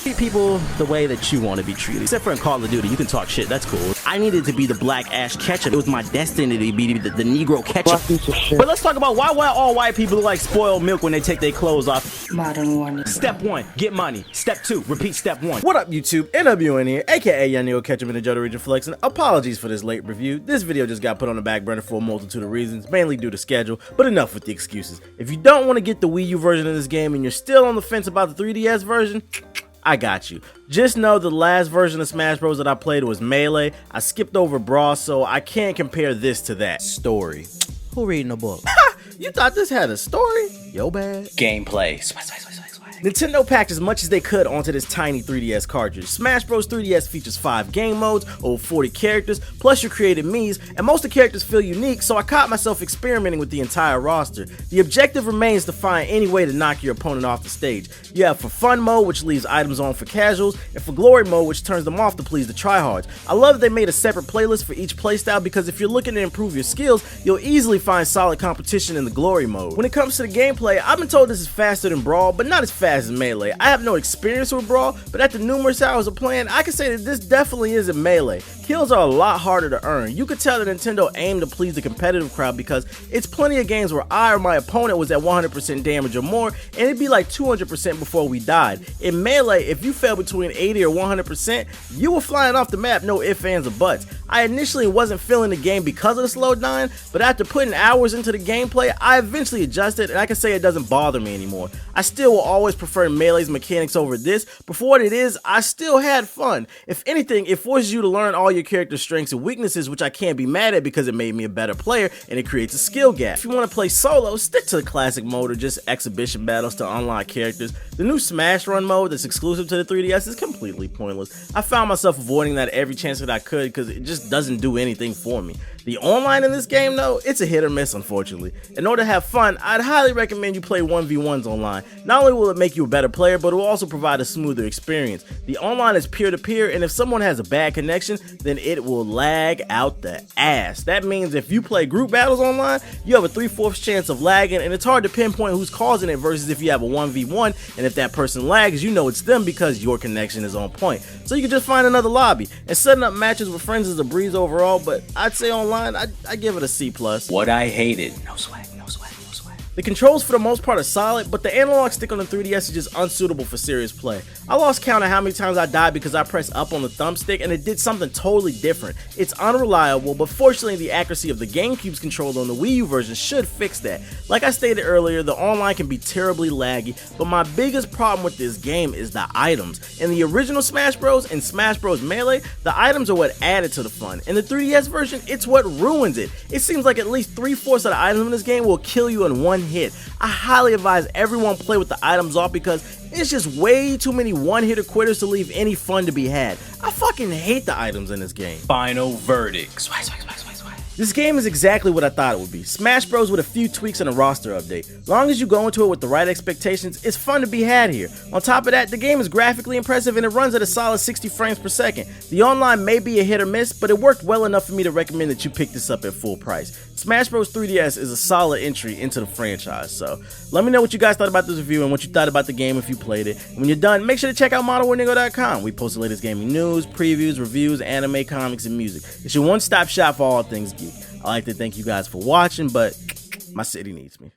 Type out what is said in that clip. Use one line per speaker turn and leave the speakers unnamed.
Treat people the way that you want to be treated. Except for in Call of Duty, you can talk shit, that's cool. I needed to be the black Ash Ketchum. It was my destiny to be the Negro Ketchum. But let's talk about why all white people look like spoiled milk when they take their clothes off.
Modern warning.
Step 1, get money. Step 2, repeat step 1.
What up YouTube, NWN here, aka Young Negro Ketchum in the Johto region flexing. Apologies for this late review. This video just got put on the back burner for a multitude of reasons, mainly due to schedule, but enough with the excuses. If you don't want to get the Wii U version of this game and you're still on the fence about the 3DS version, I got you. Just know the last version of Smash Bros that I played was Melee. I skipped over Brawl, so I can't compare this to that.
Story. Who reading a book?
You thought this had a story? Yo bad.
Gameplay.
Nintendo packed as much as they could onto this tiny 3DS cartridge. Smash Bros 3DS features 5 game modes, over 40 characters, plus your created Miis, and most of the characters feel unique, so I caught myself experimenting with the entire roster. The objective remains to find any way to knock your opponent off the stage. You have for fun mode, which leaves items on for casuals, and for glory mode, which turns them off to please the tryhards. I love they made a separate playlist for each playstyle because if you're looking to improve your skills, you'll easily find solid competition in the glory mode. When it comes to the gameplay, I've been told this is faster than Brawl, but not as fast as Melee. I have no experience with Brawl, but after numerous hours of playing, I can say that this definitely isn't Melee. Kills are a lot harder to earn. You could tell that Nintendo aimed to please the competitive crowd because it's plenty of games where I or my opponent was at 100% damage or more, and it'd be like 200% before we died. In Melee, if you fell between 80 or 100%, you were flying off the map, no ifs, ands, or buts. I initially wasn't feeling the game because of the slow dying, but after putting hours into the gameplay, I eventually adjusted, and I can say it doesn't bother me anymore. I still will always prefer Melee's mechanics over this, but for what it is, I still had fun. If anything, it forces you to learn all your character's strengths and weaknesses, which I can't be mad at because it made me a better player, and it creates a skill gap. If you want to play solo, stick to the classic mode or just exhibition battles to unlock characters. The new Smash Run mode that's exclusive to the 3DS is completely pointless. I found myself avoiding that every chance that I could because it just doesn't do anything for me. The online in this game though, it's a hit or miss unfortunately. In order to have fun, I'd highly recommend you play 1v1s online. Not only will it make you a better player, but it will also provide a smoother experience. The online is peer-to-peer, and if someone has a bad connection, then it will lag out the ass. That means if you play group battles online, you have a 3/4 chance of lagging, and it's hard to pinpoint who's causing it versus if you have a 1v1, and if that person lags, you know it's them because your connection is on point. So you can just find another lobby, and setting up matches with friends is a breeze overall, but I'd say online, I give it a C+.
What I hated. No swag.
The controls for the most part are solid, but the analog stick on the 3DS is just unsuitable for serious play. I lost count of how many times I died because I pressed up on the thumbstick and it did something totally different. It's unreliable, but fortunately the accuracy of the GameCube's controller on the Wii U version should fix that. Like I stated earlier, the online can be terribly laggy, but my biggest problem with this game is the items. In the original Smash Bros. And Smash Bros. Melee, the items are what added to the fun. In the 3DS version, it's what ruins it. It seems like at least 3/4 of the items in this game will kill you in one hit. I highly advise everyone play with the items off because it's just way too many one-hitter quitters to leave any fun to be had. I fucking hate the items in this game.
Final verdict.
This game is exactly what I thought it would be. Smash Bros with a few tweaks and a roster update. Long as you go into it with the right expectations, it's fun to be had here. On top of that, the game is graphically impressive and it runs at a solid 60 frames per second. The online may be a hit or miss, but it worked well enough for me to recommend that you pick this up at full price. Smash Bros 3DS is a solid entry into the franchise, so let me know what you guys thought about this review and what you thought about the game if you played it. And when you're done, make sure to check out ModernWarNegro.com. We post the latest gaming news, previews, reviews, anime, comics, and music. It's your one-stop shop for all things geek. I'd like to thank you guys for watching, but my city needs me.